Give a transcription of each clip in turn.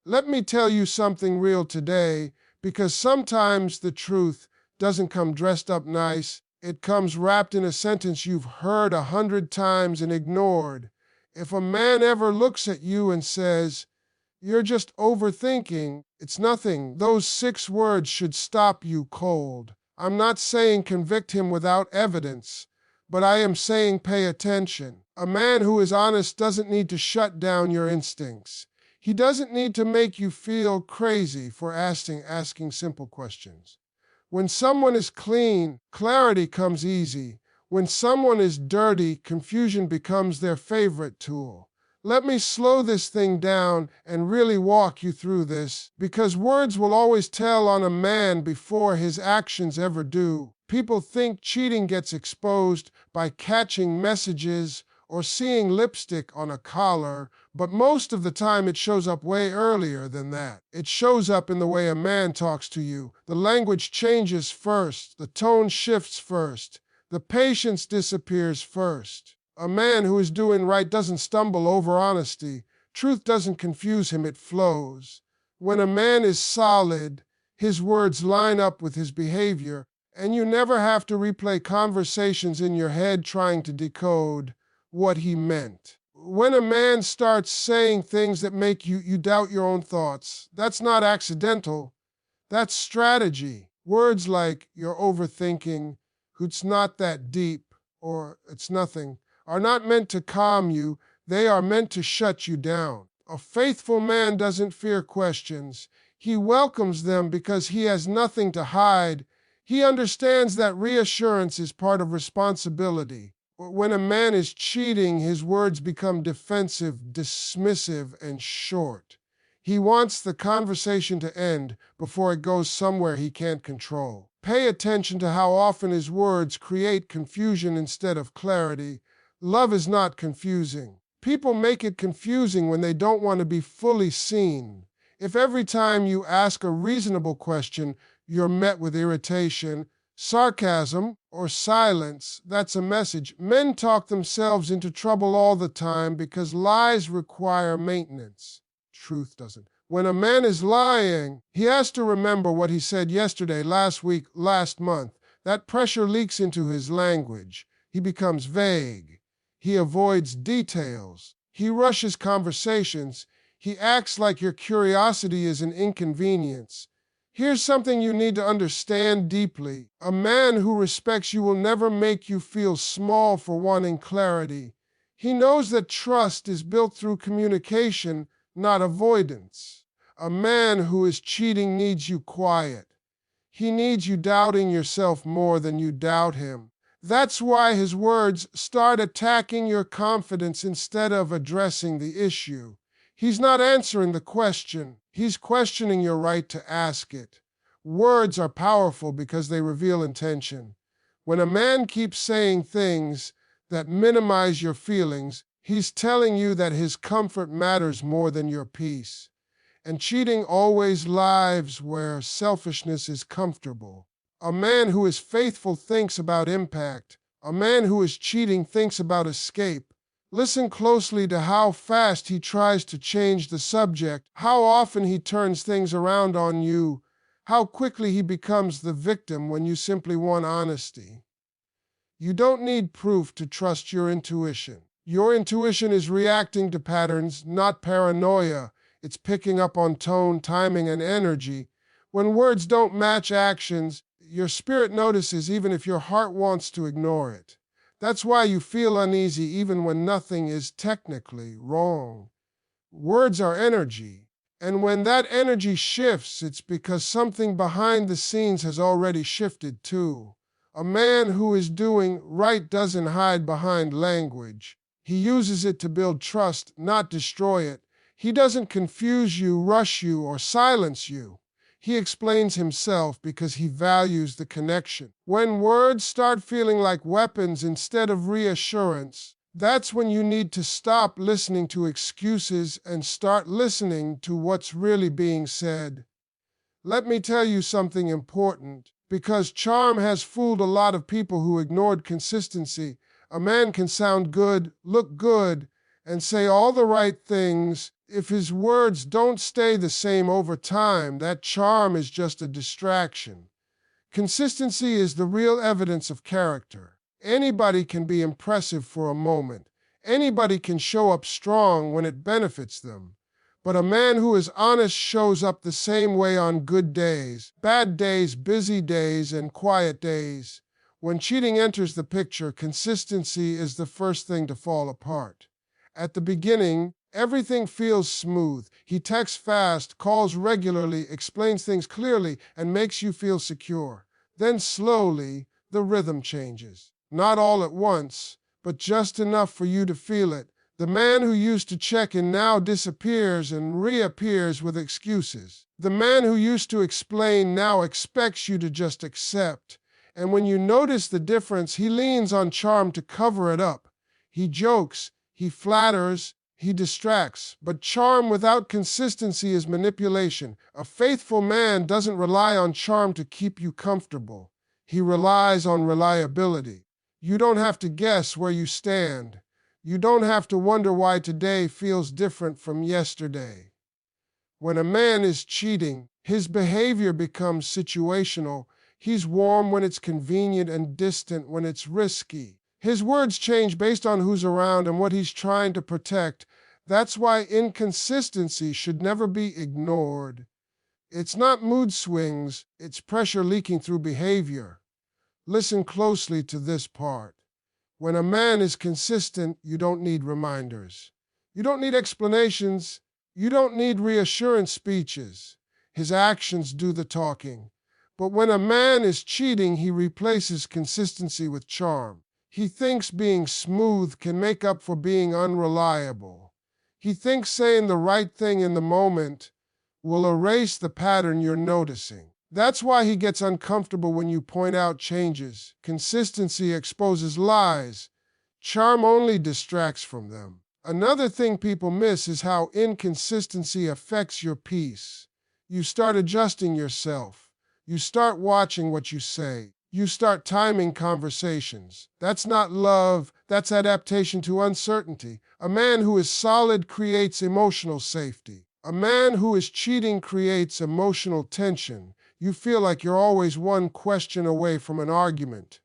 Let me tell you something real today, because sometimes the truth doesn't come dressed up nice. It comes wrapped in a sentence you've heard 100 times and ignored. If a man ever looks at you and says, "You're just overthinking," it's nothing. Those 6 words should stop you cold. I'm not saying convict him without evidence, but I am saying pay attention. A man who is honest doesn't need to shut down your instincts. He doesn't need to make you feel crazy for asking simple questions. When someone is clean, clarity comes easy. When someone is dirty, confusion becomes their favorite tool. Let me slow this thing down and really walk you through this, because words will always tell on a man before his actions ever do. People think cheating gets exposed by catching messages or seeing lipstick on a collar, but most of the time it shows up way earlier than that. It shows up in the way a man talks to you. The language changes first, the tone shifts first, the patience disappears first. A man who is doing right doesn't stumble over honesty. Truth doesn't confuse him, it flows. When a man is solid, his words line up with his behavior, and you never have to replay conversations in your head trying to decode what he meant. When a man starts saying things that make you doubt your own thoughts, that's not accidental, that's strategy. Words like "you're overthinking," "it's not that deep," or "it's nothing," are not meant to calm you, they are meant to shut you down. A faithful man doesn't fear questions. He welcomes them because he has nothing to hide. He understands that reassurance is part of responsibility. When a man is cheating, his words become defensive, dismissive, and short. He wants the conversation to end before it goes somewhere he can't control. Pay attention to how often his words create confusion instead of clarity. Love is not confusing. People make it confusing when they don't want to be fully seen. If every time you ask a reasonable question, you're met with irritation, sarcasm, or silence, that's a message. Men talk themselves into trouble all the time because lies require maintenance. Truth doesn't. When a man is lying, he has to remember what he said yesterday, last week, last month. That pressure leaks into his language. He becomes vague. He avoids details. He rushes conversations. He acts like your curiosity is an inconvenience. Here's something you need to understand deeply. A man who respects you will never make you feel small for wanting clarity. He knows that trust is built through communication, not avoidance. A man who is cheating needs you quiet. He needs you doubting yourself more than you doubt him. That's why his words start attacking your confidence instead of addressing the issue. He's not answering the question. He's questioning your right to ask it. Words are powerful because they reveal intention. When a man keeps saying things that minimize your feelings, he's telling you that his comfort matters more than your peace. And cheating always lives where selfishness is comfortable. A man who is faithful thinks about impact. A man who is cheating thinks about escape. Listen closely to how fast he tries to change the subject, how often he turns things around on you, how quickly he becomes the victim when you simply want honesty. You don't need proof to trust your intuition. Your intuition is reacting to patterns, not paranoia. It's picking up on tone, timing, and energy. When words don't match actions, your spirit notices even if your heart wants to ignore it. That's why you feel uneasy even when nothing is technically wrong. Words are energy, and when that energy shifts, it's because something behind the scenes has already shifted too. A man who is doing right doesn't hide behind language. He uses it to build trust, not destroy it. He doesn't confuse you, rush you, or silence you. He explains himself because he values the connection. When words start feeling like weapons instead of reassurance, that's when you need to stop listening to excuses and start listening to what's really being said. Let me tell you something important. Because charm has fooled a lot of people who ignored consistency. A man can sound good, look good, and say all the right things, If his words don't stay the same over time, that charm is just a distraction. Consistency is the real evidence of character. Anybody can be impressive for a moment. Anybody can show up strong when it benefits them. But a man who is honest shows up the same way on good days, bad days, busy days, and quiet days. When cheating enters the picture, consistency is the first thing to fall apart. At the beginning, everything feels smooth. He texts fast, calls regularly, explains things clearly, and makes you feel secure. Then slowly, the rhythm changes. Not all at once, but just enough for you to feel it. The man who used to check in now disappears and reappears with excuses. The man who used to explain now expects you to just accept. And when you notice the difference, he leans on charm to cover it up. He jokes, he flatters, he distracts. But charm without consistency is manipulation. A faithful man doesn't rely on charm to keep you comfortable. He relies on reliability. You don't have to guess where you stand. You don't have to wonder why today feels different from yesterday. When a man is cheating, his behavior becomes situational. He's warm when it's convenient and distant when it's risky. His words change based on who's around and what he's trying to protect. That's why inconsistency should never be ignored. It's not mood swings, it's pressure leaking through behavior. Listen closely to this part. When a man is consistent, you don't need reminders. You don't need explanations. You don't need reassurance speeches. His actions do the talking. But when a man is cheating, he replaces consistency with charm. He thinks being smooth can make up for being unreliable. He thinks saying the right thing in the moment will erase the pattern you're noticing. That's why he gets uncomfortable when you point out changes. Consistency exposes lies. Charm only distracts from them. Another thing people miss is how inconsistency affects your peace. You start adjusting yourself. You start watching what you say. You start timing conversations. That's not love, that's adaptation to uncertainty. A man who is solid creates emotional safety. A man who is cheating creates emotional tension. You feel like you're always one question away from an argument.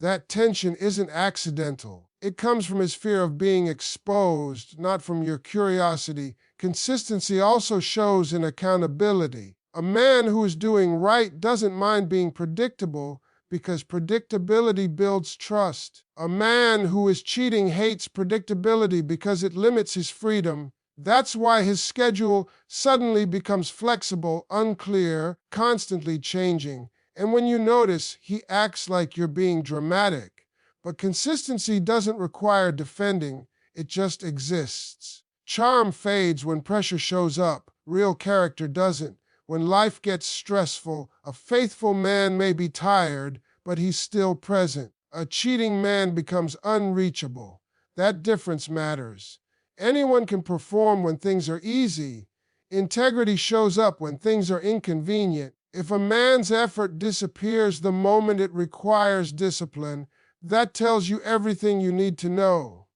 That tension isn't accidental. It comes from his fear of being exposed, not from your curiosity. Consistency also shows in accountability. A man who is doing right doesn't mind being predictable because predictability builds trust. A man who is cheating hates predictability because it limits his freedom. That's why his schedule suddenly becomes flexible, unclear, constantly changing. And when you notice, he acts like you're being dramatic. But consistency doesn't require defending, it just exists. Charm fades when pressure shows up, real character doesn't. When life gets stressful, a faithful man may be tired, but he's still present. A cheating man becomes unreachable. That difference matters. Anyone can perform when things are easy. Integrity shows up when things are inconvenient. If a man's effort disappears the moment it requires discipline, that tells you everything you need to know.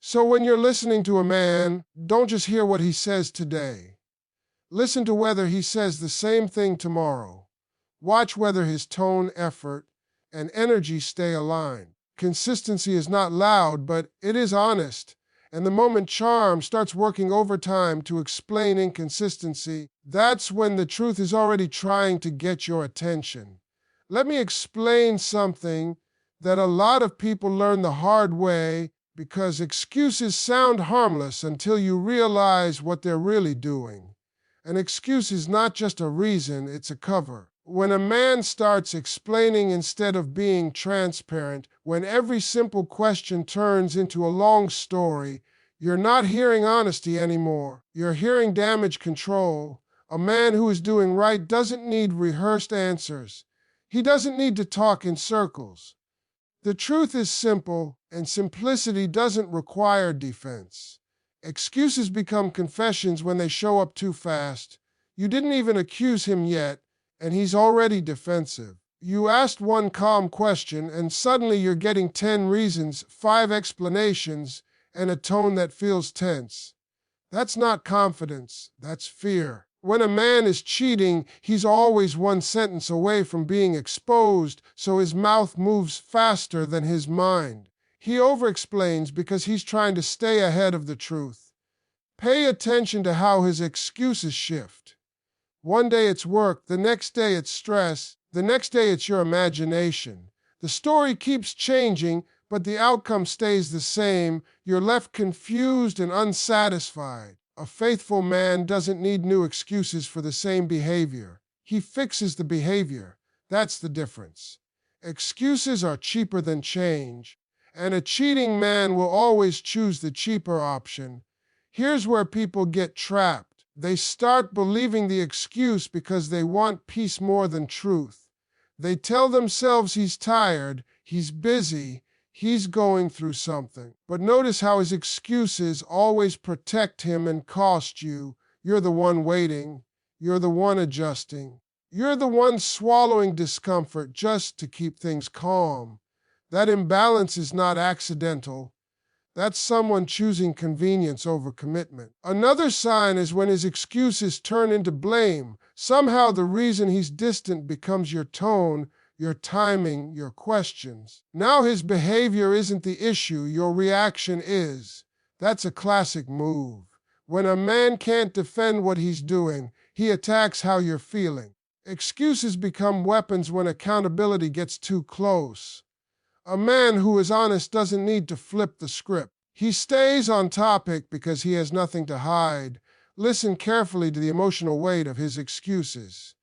So when you're listening to a man, don't just hear what he says today. Listen to whether he says the same thing tomorrow. Watch whether his tone, effort, and energy stay aligned. Consistency is not loud, but it is honest. And the moment charm starts working overtime to explain inconsistency, that's when the truth is already trying to get your attention. Let me explain something that a lot of people learn the hard way because excuses sound harmless until you realize what they're really doing. An excuse is not just a reason, it's a cover. When a man starts explaining instead of being transparent, when every simple question turns into a long story, you're not hearing honesty anymore. You're hearing damage control. A man who is doing right doesn't need rehearsed answers. He doesn't need to talk in circles. The truth is simple, and simplicity doesn't require defense. Excuses become confessions when they show up too fast. You didn't even accuse him yet, and he's already defensive. You asked one calm question, and suddenly you're getting 10 reasons, 5 explanations, and a tone that feels tense. That's not confidence, that's fear. When a man is cheating, he's always one sentence away from being exposed, so his mouth moves faster than his mind. He overexplains because he's trying to stay ahead of the truth. Pay attention to how his excuses shift. One day it's work, the next day it's stress, the next day it's your imagination. The story keeps changing, but the outcome stays the same. You're left confused and unsatisfied. A faithful man doesn't need new excuses for the same behavior. He fixes the behavior. That's the difference. Excuses are cheaper than change, and a cheating man will always choose the cheaper option. Here's where people get trapped. They start believing the excuse because they want peace more than truth. They tell themselves he's tired, he's busy, he's going through something. But notice how his excuses always protect him and cost you. You're the one waiting. You're the one adjusting. You're the one swallowing discomfort just to keep things calm. That imbalance is not accidental. That's someone choosing convenience over commitment. Another sign is when his excuses turn into blame. Somehow the reason he's distant becomes your tone, your timing, your questions. Now his behavior isn't the issue, your reaction is. That's a classic move. When a man can't defend what he's doing, he attacks how you're feeling. Excuses become weapons when accountability gets too close. A man who is honest doesn't need to flip the script. He stays on topic because he has nothing to hide. Listen carefully to the emotional weight of his excuses.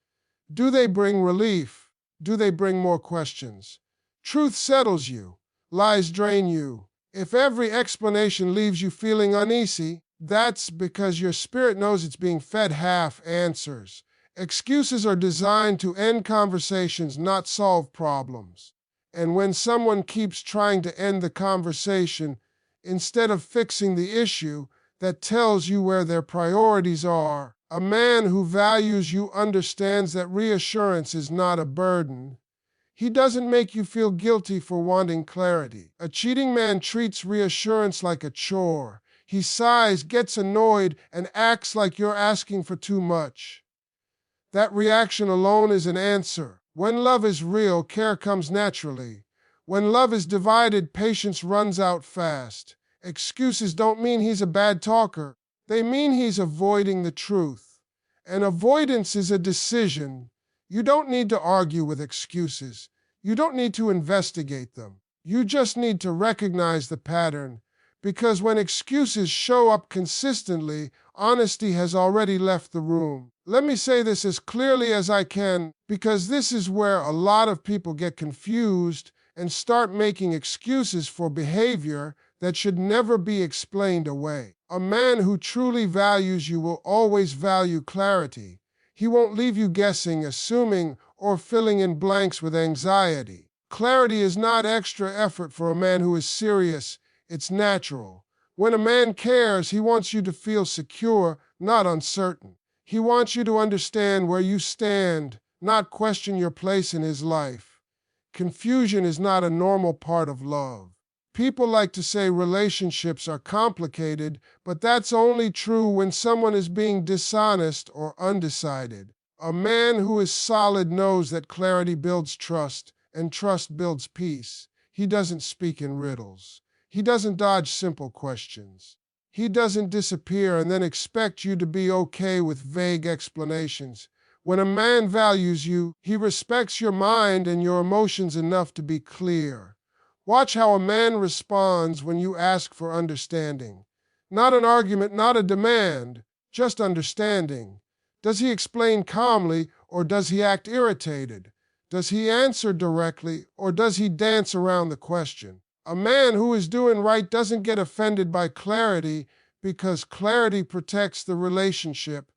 Do they bring relief? Do they bring more questions? Truth settles you. Lies drain you. If every explanation leaves you feeling uneasy, that's because your spirit knows it's being fed half answers. Excuses are designed to end conversations, not solve problems. And when someone keeps trying to end the conversation instead of fixing the issue, that tells you where their priorities are. A man who values you understands that reassurance is not a burden. He doesn't make you feel guilty for wanting clarity. A cheating man treats reassurance like a chore. He sighs, gets annoyed, and acts like you're asking for too much. That reaction alone is an answer. When love is real, care comes naturally. When love is divided, patience runs out fast. Excuses don't mean he's a bad talker. They mean he's avoiding the truth. And avoidance is a decision. You don't need to argue with excuses. You don't need to investigate them. You just need to recognize the pattern. Because when excuses show up consistently, honesty has already left the room. Let me say this as clearly as I can, because this is where a lot of people get confused and start making excuses for behavior that should never be explained away. A man who truly values you will always value clarity. He won't leave you guessing, assuming, or filling in blanks with anxiety. Clarity is not extra effort for a man who is serious. It's natural. When a man cares, he wants you to feel secure, not uncertain. He wants you to understand where you stand, not question your place in his life. Confusion is not a normal part of love. People like to say relationships are complicated, but that's only true when someone is being dishonest or undecided. A man who is solid knows that clarity builds trust, and trust builds peace. He doesn't speak in riddles. He doesn't dodge simple questions. He doesn't disappear and then expect you to be okay with vague explanations. When a man values you, he respects your mind and your emotions enough to be clear. Watch how a man responds when you ask for understanding. Not an argument, not a demand, just understanding. Does he explain calmly or does he act irritated? Does he answer directly or does he dance around the question? A man who is doing right doesn't get offended by clarity because clarity protects the relationship.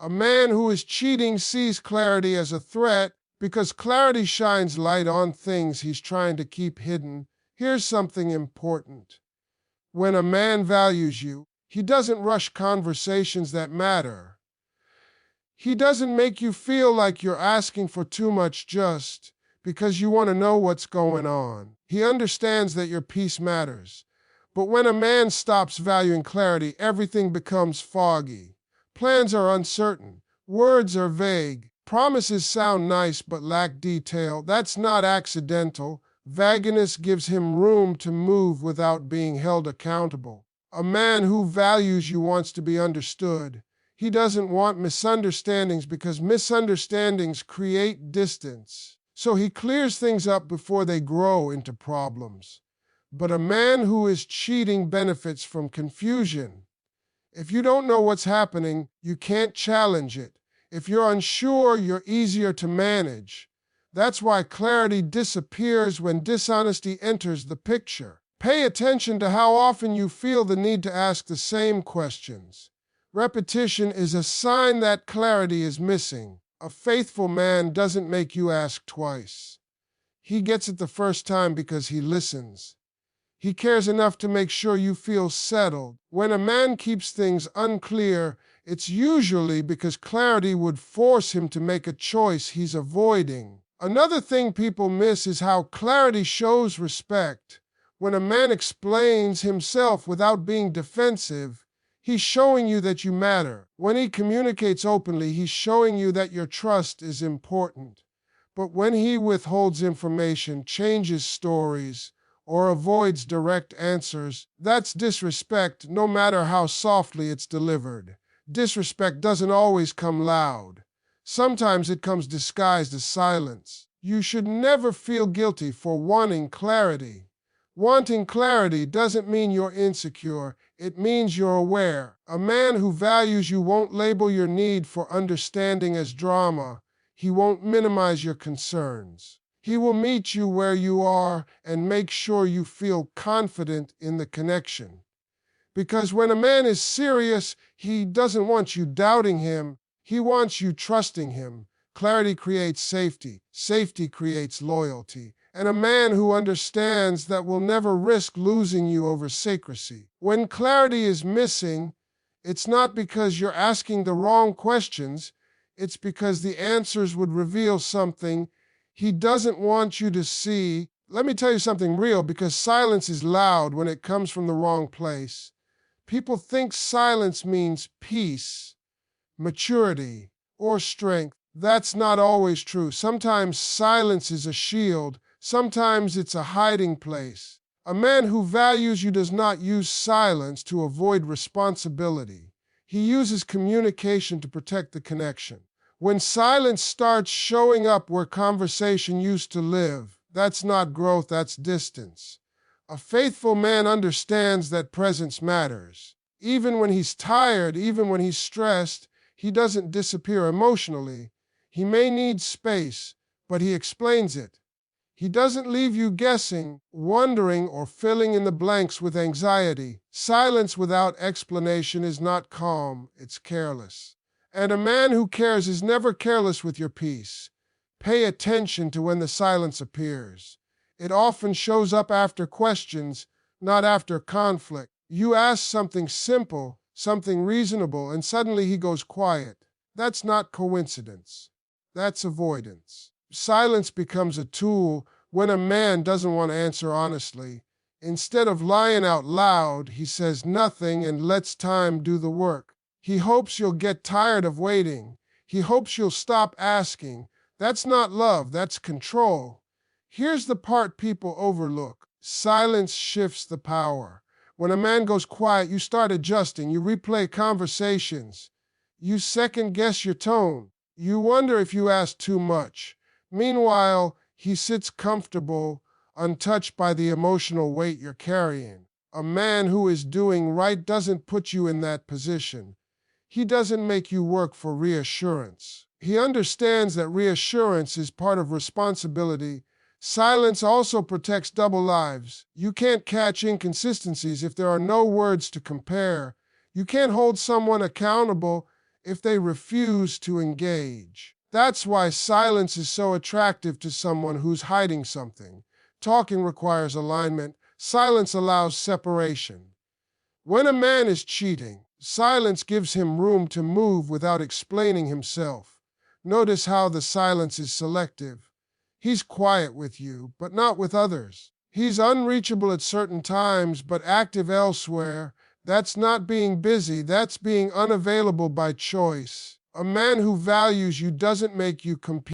A man who is cheating sees clarity as a threat because clarity shines light on things he's trying to keep hidden. Here's something important. When a man values you, he doesn't rush conversations that matter. He doesn't make you feel like you're asking for too much just because you want to know what's going on. He understands that your peace matters. But when a man stops valuing clarity, everything becomes foggy. Plans are uncertain. Words are vague. Promises sound nice but lack detail. That's not accidental. Vagueness gives him room to move without being held accountable. A man who values you wants to be understood. He doesn't want misunderstandings because misunderstandings create distance. So he clears things up before they grow into problems. But a man who is cheating benefits from confusion. If you don't know what's happening, you can't challenge it. If you're unsure, you're easier to manage. That's why clarity disappears when dishonesty enters the picture. Pay attention to how often you feel the need to ask the same questions. Repetition is a sign that clarity is missing. A faithful man doesn't make you ask twice. He gets it the first time because he listens. He cares enough to make sure you feel settled. When a man keeps things unclear, it's usually because clarity would force him to make a choice he's avoiding. Another thing people miss is how clarity shows respect. When a man explains himself without being defensive, he's showing you that you matter. When he communicates openly, he's showing you that your trust is important. But when he withholds information, changes stories, or avoids direct answers, that's disrespect, no matter how softly it's delivered. Disrespect doesn't always come loud. Sometimes it comes disguised as silence. You should never feel guilty for wanting clarity. Wanting clarity doesn't mean you're insecure. It means you're aware. A man who values you won't label your need for understanding as drama. He won't minimize your concerns. He will meet you where you are and make sure you feel confident in the connection. Because when a man is serious, he doesn't want you doubting him. He wants you trusting him. Clarity creates safety. Safety creates loyalty. And a man who understands that will never risk losing you over secrecy. When clarity is missing, it's not because you're asking the wrong questions. It's because the answers would reveal something he doesn't want you to see. Let me tell you something real, because silence is loud when it comes from the wrong place. People think silence means peace, maturity, or strength. That's not always true. Sometimes silence is a shield. Sometimes it's a hiding place. A man who values you does not use silence to avoid responsibility. He uses communication to protect the connection. When silence starts showing up where conversation used to live, that's not growth, that's distance. A faithful man understands that presence matters. Even when he's tired, even when he's stressed, he doesn't disappear emotionally. He may need space, but he explains it. He doesn't leave you guessing, wondering, or filling in the blanks with anxiety. Silence without explanation is not calm, it's careless. And a man who cares is never careless with your peace. Pay attention to when the silence appears. It often shows up after questions, not after conflict. You ask something simple, something reasonable, and suddenly he goes quiet. That's not coincidence. That's avoidance. Silence becomes a tool when a man doesn't want to answer honestly. Instead of lying out loud, he says nothing and lets time do the work. He hopes you'll get tired of waiting. He hopes you'll stop asking. That's not love, that's control. Here's the part people overlook. Silence shifts the power. When a man goes quiet, you start adjusting. You replay conversations. You second-guess your tone. You wonder if you ask too much. Meanwhile, he sits comfortable, untouched by the emotional weight you're carrying. A man who is doing right doesn't put you in that position. He doesn't make you work for reassurance. He understands that reassurance is part of responsibility. Silence also protects double lives. You can't catch inconsistencies if there are no words to compare. You can't hold someone accountable if they refuse to engage. That's why silence is so attractive to someone who's hiding something. Talking requires alignment. Silence allows separation. When a man is cheating, silence gives him room to move without explaining himself. Notice how the silence is selective. He's quiet with you, but not with others. He's unreachable at certain times, but active elsewhere. That's not being busy, that's being unavailable by choice. A man who values you doesn't make you compete.